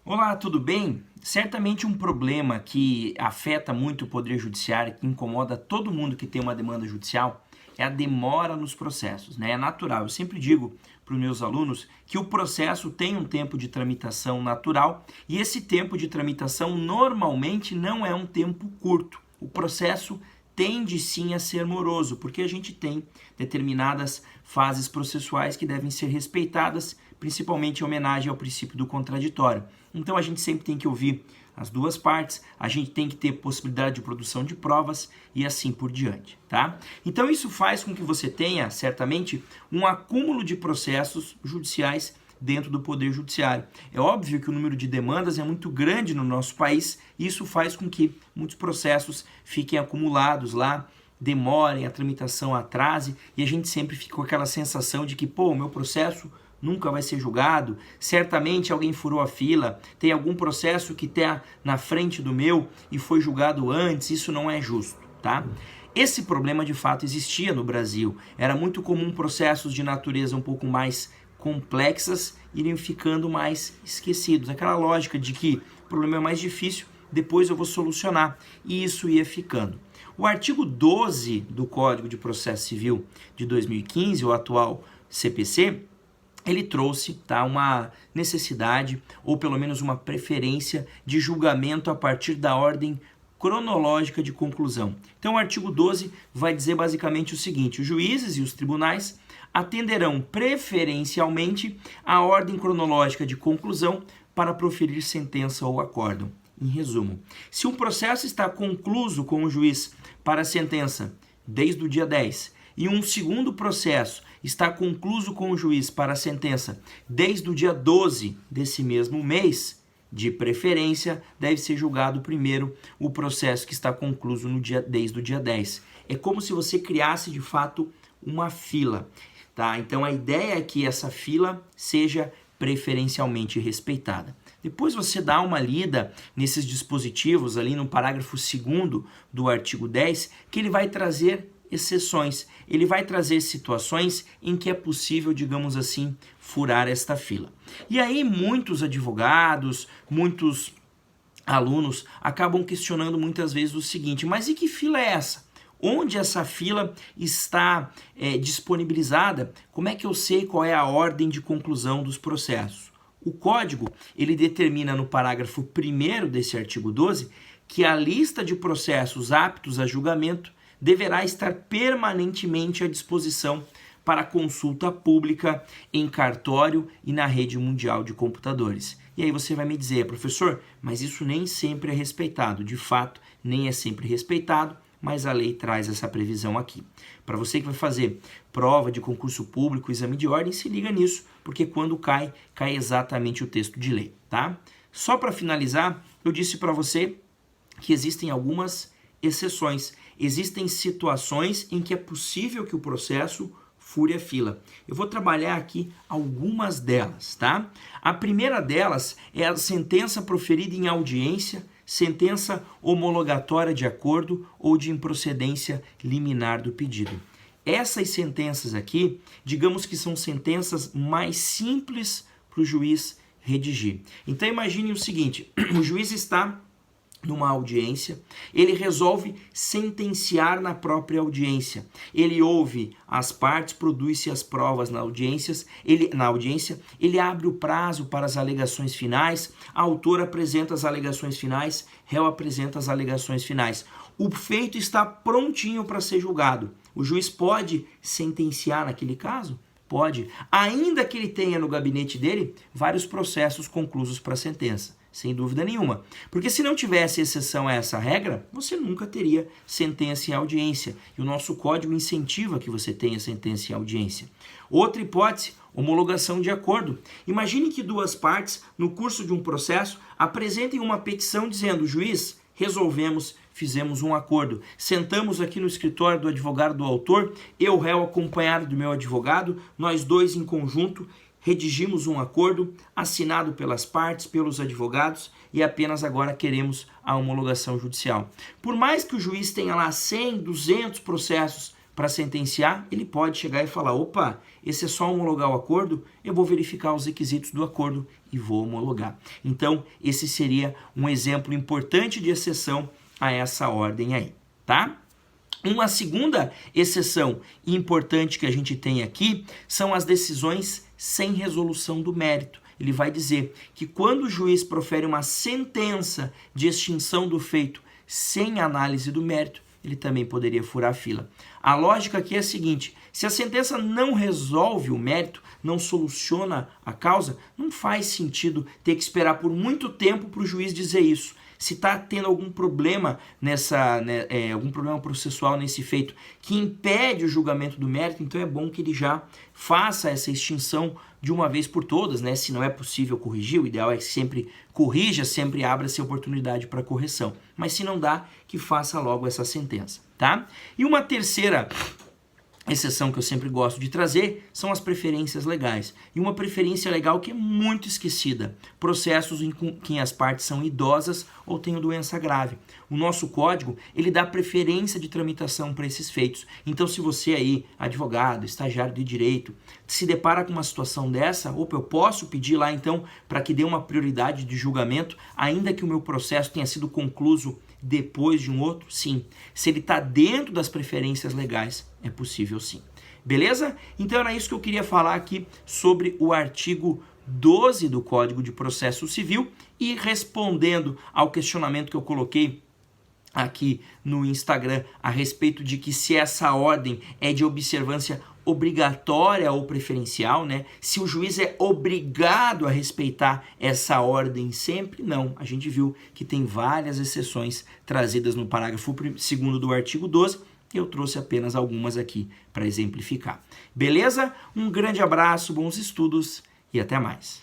Olá, tudo bem? Certamente um problema que afeta muito o Poder Judiciário, que incomoda todo mundo que tem uma demanda judicial, é a demora nos processos, né? É natural. Eu sempre digo para os meus alunos que o processo tem um tempo de tramitação natural e esse tempo de tramitação normalmente não é um tempo curto. O processo tende sim a ser moroso, porque a gente tem determinadas fases processuais que devem ser respeitadas, principalmente em homenagem ao princípio do contraditório. Então a gente sempre tem que ouvir as duas partes, a gente tem que ter possibilidade de produção de provas e assim por diante, tá? Então isso faz com que você tenha, certamente, um acúmulo de processos judiciais dentro do Poder Judiciário. É óbvio que o número de demandas é muito grande no nosso país e isso faz com que muitos processos fiquem acumulados lá, demorem, a tramitação atrase e a gente sempre fica com aquela sensação de que, pô, o meu processo nunca vai ser julgado, certamente alguém furou a fila, tem algum processo que está na frente do meu e foi julgado antes, isso não é justo, tá? Esse problema de fato existia no Brasil, era muito comum processos de natureza um pouco mais complexas irem ficando mais esquecidos, aquela lógica de que o problema é mais difícil, depois eu vou solucionar, e isso ia ficando. O artigo 12 do Código de Processo Civil de 2015, o atual CPC, ele trouxe uma necessidade, ou pelo menos uma preferência de julgamento a partir da ordem cronológica de conclusão. Então o artigo 12 vai dizer basicamente o seguinte: os juízes e os tribunais atenderão preferencialmente à ordem cronológica de conclusão para proferir sentença ou acórdão. Em resumo, se um processo está concluso com o juiz para a sentença desde o dia 10 e um segundo processo está concluso com o juiz para a sentença desde o dia 12 desse mesmo mês, de preferência, deve ser julgado primeiro o processo que está concluso desde o dia 10. É como se você criasse, de fato, uma fila, tá? Então, a ideia é que essa fila seja preferencialmente respeitada. Depois você dá uma lida nesses dispositivos ali no parágrafo 2º do artigo 10, que ele vai trazer exceções. Ele vai trazer situações em que é possível, digamos assim, furar esta fila. E aí muitos advogados, muitos alunos acabam questionando muitas vezes o seguinte: mas e que fila é essa? Onde essa fila está disponibilizada? Como é que eu sei qual é a ordem de conclusão dos processos? O código, ele determina no parágrafo 1º desse artigo 12 que a lista de processos aptos a julgamento deverá estar permanentemente à disposição para consulta pública em cartório e na rede mundial de computadores. E aí você vai me dizer: professor, mas isso nem sempre é respeitado. De fato, nem é sempre respeitado, mas a lei traz essa previsão aqui. Para você que vai fazer prova de concurso público, exame de ordem, se liga nisso, porque quando cai exatamente o texto de lei, tá? Só para finalizar, eu disse para você que existem algumas exceções. Existem situações em que é possível que o processo fure a fila. Eu vou trabalhar aqui algumas delas, tá? A primeira delas é a sentença proferida em audiência, sentença homologatória de acordo ou de improcedência liminar do pedido. Essas sentenças aqui, digamos que são sentenças mais simples para o juiz redigir. Então imagine o seguinte: o juiz está numa audiência, ele resolve sentenciar na própria audiência. Ele ouve as partes, produz-se as provas na audiência, ele abre o prazo para as alegações finais, a autora apresenta as alegações finais, réu apresenta as alegações finais. O feito está prontinho para ser julgado. O juiz pode sentenciar naquele caso? Pode, ainda que ele tenha no gabinete dele vários processos conclusos para sentença. Sem dúvida nenhuma. Porque se não tivesse exceção a essa regra, você nunca teria sentença em audiência. E o nosso código incentiva que você tenha sentença em audiência. Outra hipótese, homologação de acordo. Imagine que duas partes, no curso de um processo, apresentem uma petição dizendo: juiz, resolvemos, fizemos um acordo. Sentamos aqui no escritório do advogado do autor, eu, réu, acompanhado do meu advogado, nós dois em conjunto, redigimos um acordo assinado pelas partes, pelos advogados, e apenas agora queremos a homologação judicial. Por mais que o juiz tenha lá 100, 200 processos para sentenciar, ele pode chegar e falar, opa, esse é só homologar o acordo, eu vou verificar os requisitos do acordo e vou homologar. Então, esse seria um exemplo importante de exceção a essa ordem aí, tá? Uma segunda exceção importante que a gente tem aqui são as decisões sem resolução do mérito. Ele vai dizer que quando o juiz profere uma sentença de extinção do feito sem análise do mérito, ele também poderia furar a fila. A lógica aqui é a seguinte, se a sentença não resolve o mérito, não soluciona a causa, não faz sentido ter que esperar por muito tempo para o juiz dizer isso. Se está tendo algum problema algum problema processual nesse feito que impede o julgamento do mérito, então é bom que ele já faça essa extinção de uma vez por todas, né? Se não é possível corrigir, o ideal é que sempre corrija, sempre abra essa oportunidade para correção. Mas se não dá, que faça logo essa sentença, tá? E uma terceira exceção que eu sempre gosto de trazer são as preferências legais. E uma preferência legal que é muito esquecida. Processos em que as partes são idosas ou têm doença grave. O nosso código, ele dá preferência de tramitação para esses feitos. Então, se você aí, advogado, estagiário de direito, se depara com uma situação dessa, opa, eu posso pedir lá então para que dê uma prioridade de julgamento, ainda que o meu processo tenha sido concluído depois de um outro? Sim. Se ele está dentro das preferências legais, é possível sim. Beleza? Então era isso que eu queria falar aqui sobre o artigo 12 do Código de Processo Civil e respondendo ao questionamento que eu coloquei aqui no Instagram a respeito de que se essa ordem é de observância obrigatória ou preferencial, né? Se o juiz é obrigado a respeitar essa ordem sempre, não. A gente viu que tem várias exceções trazidas no parágrafo 2º do artigo 12, e eu trouxe apenas algumas aqui para exemplificar. Beleza? Um grande abraço, bons estudos e até mais.